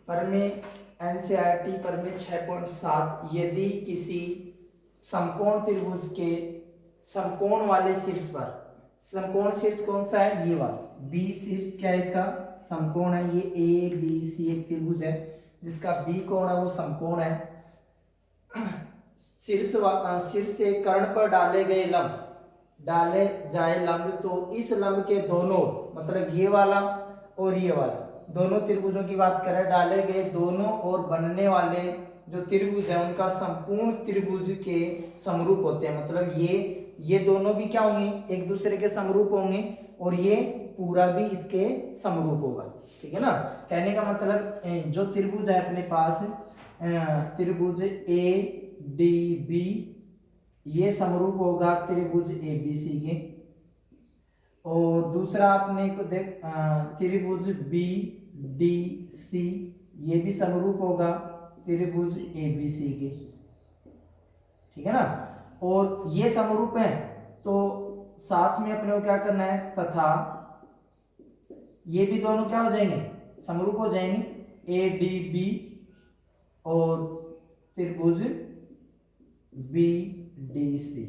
पर में एनसीईआरटी पर में 6.7 यदि किसी समकोण त्रिभुज के समकोण वाले शीर्ष पर, समकोण शीर्ष कौन सा है, ये वाला बी शीर्ष क्या है इसका, समकोण है। ये ए बी सी एक त्रिभुज है जिसका बी कोण है वो समकोण है। शीर्ष से कर्ण पर डाले जाए लंब, तो इस लंब के दोनों मतलब ये वाला और ये वाला दोनों त्रिभुजों की बात करें, डाले गए दोनों और बनने वाले जो त्रिभुज है उनका संपूर्ण त्रिभुज के समरूप होते हैं। मतलब ये दोनों भी क्या होंगे, एक दूसरे के समरूप होंगे और ये पूरा भी इसके समरूप होगा। ठीक है ना। कहने का मतलब जो त्रिभुज है अपने पास त्रिभुज ए डी बी, ये समरूप होगा त्रिभुज ए बी सी के। और दूसरा आपने को देख त्रिभुज बी डी सी, ये भी समरूप होगा त्रिभुज ए बी सी के। ठीक है ना। और ये समरूप है तो साथ में अपने को क्या करना है, तथा ये भी दोनों क्या हो जाएंगे, समरूप हो जाएंगे ए डी बी और त्रिभुज बी डी सी,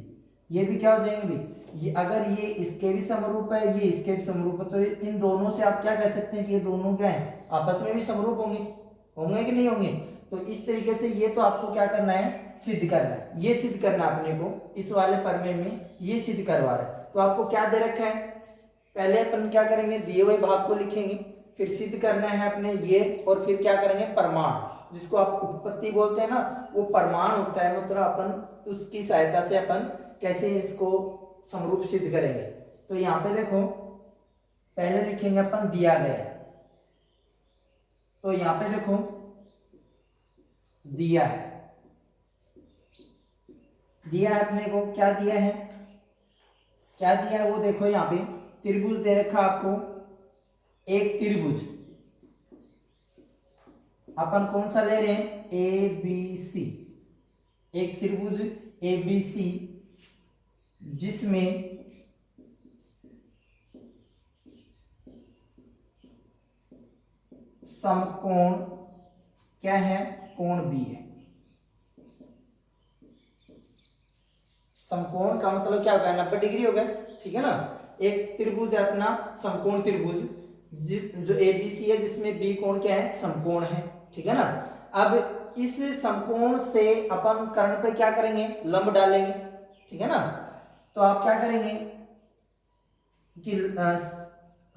ये भी क्या हो जाएंगे भाई, ये अगर ये इसके भी समरूप है ये इसके भी समरूप है तो इन दोनों से आप क्या कह सकते हैं कि ये दोनों क्या है, आपस में भी समरूप होंगे कि नहीं होंगे। तो इस तरीके से ये तो आपको क्या करना है, सिद्ध करना है। ये सिद्ध करना अपने को इस वाले प्रमेय में ये सिद्ध करवा रहा है। तो आपको क्या दे रखा है, पहले अपन क्या करेंगे, दिए हुए भाग को लिखेंगे, फिर सिद्ध करना है अपने ये, और फिर क्या करेंगे, प्रमाण जिसको आप उपपत्ति बोलते हैं ना, वो प्रमाण होता है। मतलब अपन उसकी सहायता से अपन कैसे इसको समरूप सिद्ध करेंगे। तो यहाँ पे देखो पहले लिखेंगे अपन दिया गया है, तो यहाँ पे देखो दिया है अपने को, क्या दिया है वो देखो यहाँ पे त्रिभुज दे रखा आपको, एक त्रिभुज अपन कौन सा ले रहे हैं, ए बी सी, एक त्रिभुज ए बी सी जिसमें समकोण क्या है, कोण बी है। समकोण का मतलब क्या होगा, 90 डिग्री होगा। ठीक है ना। एक त्रिभुज है अपना समकोण त्रिभुज जो ए बी सी है जिसमें बी कोण क्या है, समकोण है। ठीक है ना। अब इस समकोण से अपन कर्ण पे क्या करेंगे, लंब डालेंगे। ठीक है ना। तो आप क्या करेंगे कि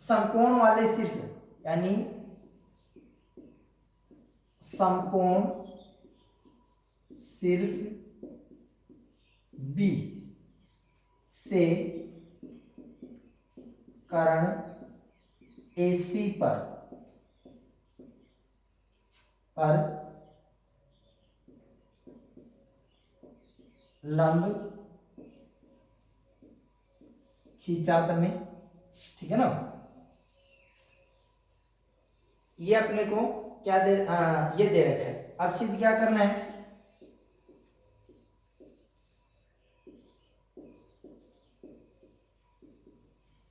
समकोण वाले शीर्ष यानी समकोण शीर्ष बी से कर्ण AC पर लंब खींचा करने। ठीक है ना। ये अपने को क्या ये दे रखा है। अब सिद्ध क्या करना है,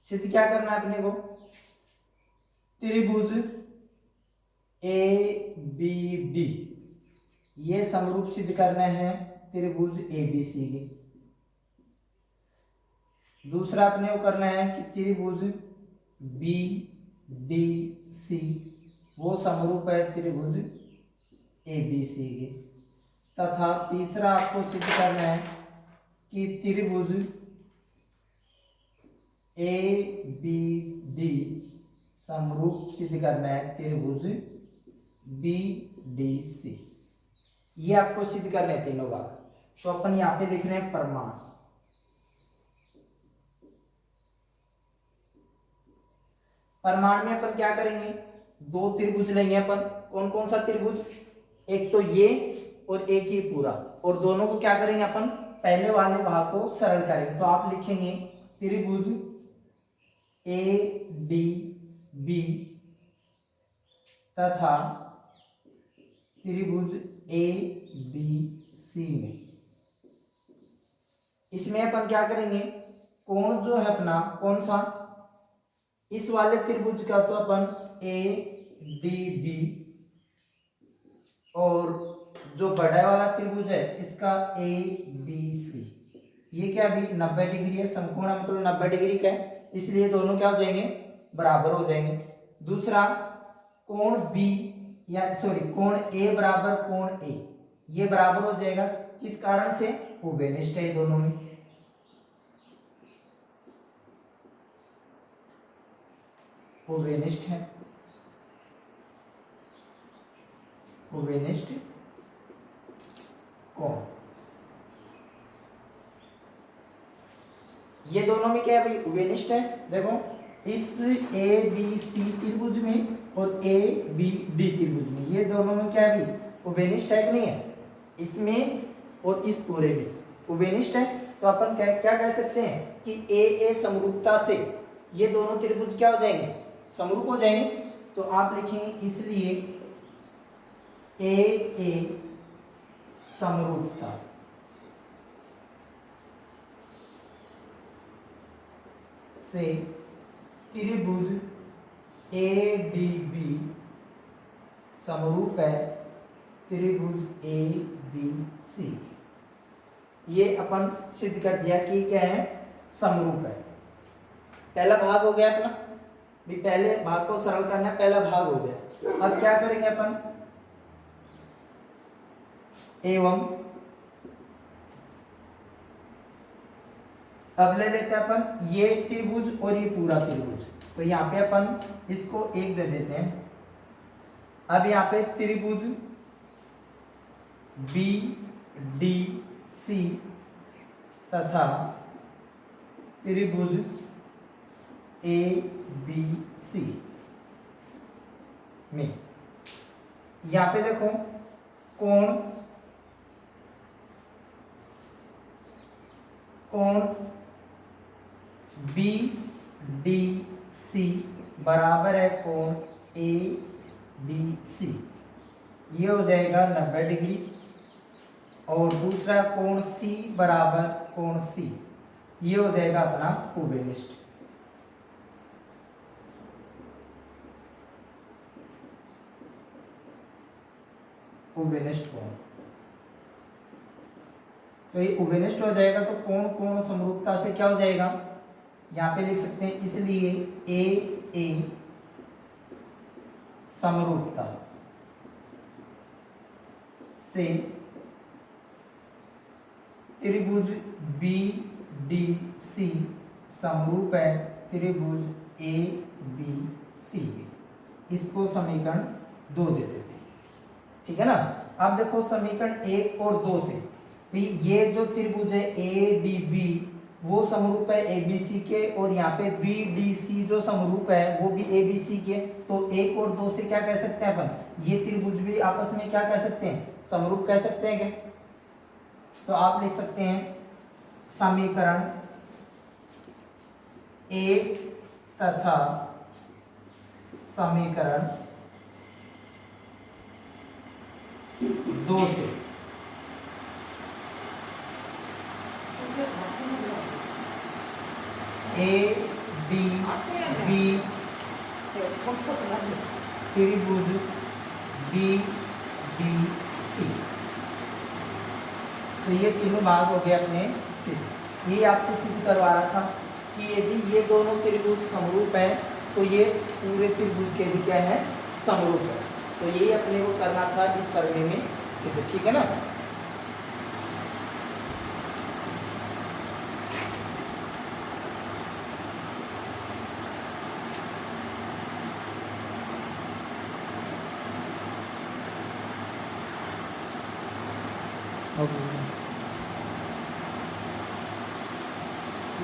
सिद्ध क्या करना है अपने को, त्रिभुज ए बी डी ये समरूप सिद्ध करना है त्रिभुज ए बी सी के। दूसरा अपने को करना है कि त्रिभुज बी डी सी वो समरूप है त्रिभुज ए बी सी के। तथा तीसरा आपको सिद्ध करना है कि त्रिभुज ए बी डी समरूप सिद्ध करना है त्रिभुज बी डी सी। ये आपको सिद्ध करने हैं तीनों भाग। तो अपन यहां पे लिख रहे हैं प्रमाण। प्रमाण में अपन क्या करेंगे, दो त्रिभुज लेंगे अपन। कौन कौन सा त्रिभुज, एक तो ये और एक ही पूरा, और दोनों को क्या करेंगे अपन, पहले वाले भाग को सरल करेंगे। तो आप लिखेंगे त्रिभुज ए डी बी तथा त्रिभुज ए बी सी में, इसमें अपन क्या करेंगे, कोण जो है अपना कौन सा, इस वाले त्रिभुज का तो अपन ए डी बी और जो बड़ा वाला त्रिभुज है इसका ए बी सी, ये क्या भी 90 डिग्री है, समकोण मतलब 90 डिग्री का है, इसलिए दोनों क्या हो जाएंगे, बराबर हो जाएंगे। दूसरा कोण बी या सॉरी कोण ए बराबर कोण ए, ये बराबर हो जाएगा, किस कारण से, उभयनिष्ठ है दोनों में। उभयनिष्ठ है, उभयनिष्ठ कोण, ये दोनों में क्या है भाई, उभयनिष्ठ है। देखो इस ए बी सी त्रिभुज में और ए बी डी त्रिभुज में, ये दोनों में क्या है भाई, उभयनिष्ठ है कि नहीं है, इसमें और इस पूरे में उभयनिष्ठ है। तो अपन क्या कह सकते हैं कि ए समरूपता से ये दोनों त्रिभुज क्या हो जाएंगे, समरूप हो जाएंगे। तो आप लिखेंगे इसलिए ए समरूपता से त्रिभुज ए डी बी समरूप है त्रिभुज ए बी सी। ये अपन सिद्ध कर दिया कि क्या है, समरूप है। पहला भाग हो गया अपना, भी पहले भाग को सरल करना है, पहला भाग हो गया। अब क्या करेंगे अपन, एवं अब ले लेते हैं अपन ये त्रिभुज और ये पूरा त्रिभुज, तो यहाँ पे अपन इसको एक दे देते हैं। अब यहाँ पे त्रिभुज बी डी सी तथा त्रिभुज ए बी सी में यहाँ पे देखो कोण बी डी सी बराबर है कोण ए बी सी, ये हो जाएगा 90 डिग्री। और दूसरा कोण सी बराबर कोण सी, ये हो जाएगा अपना उभयनिष्ठ। उभयनिष्ठ कोण, तो ये उभयनिष्ठ हो जाएगा। तो कोण कोण समरूपता से क्या हो जाएगा, यहाँ पे लिख सकते हैं, इसलिए ए समरूपता से त्रिभुज बी डी सी समरूप है त्रिभुज ए बी सी। इसको समीकरण 2 दे देते हैं, ठीक है ना। अब देखो समीकरण 1 और 2 से भी ये जो त्रिभुज है ए डी बी वो समरूप है ए बी सी के, और यहाँ पे बी डी सी जो समरूप है वो भी ए बी सी के। तो 1 और 2 से क्या कह सकते हैं अपन, ये त्रिभुज भी आपस में क्या कह सकते हैं, समरूप कह सकते हैं क्या। तो आप लिख सकते हैं समीकरण 1 तथा समीकरण 2 से ए डी बी त्रिभुज बी डी सी, तो ये तीनों भाग हो गए अपने सिद्ध। ये आपसे सिद्ध करवा रहा था कि यदि ये दोनों त्रिभुज समरूप है तो ये पूरे त्रिभुज के भी क्या है, समरूप है। तो यही अपने को करना था इस करने में सिद्ध, ठीक है ना।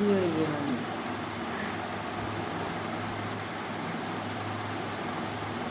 ये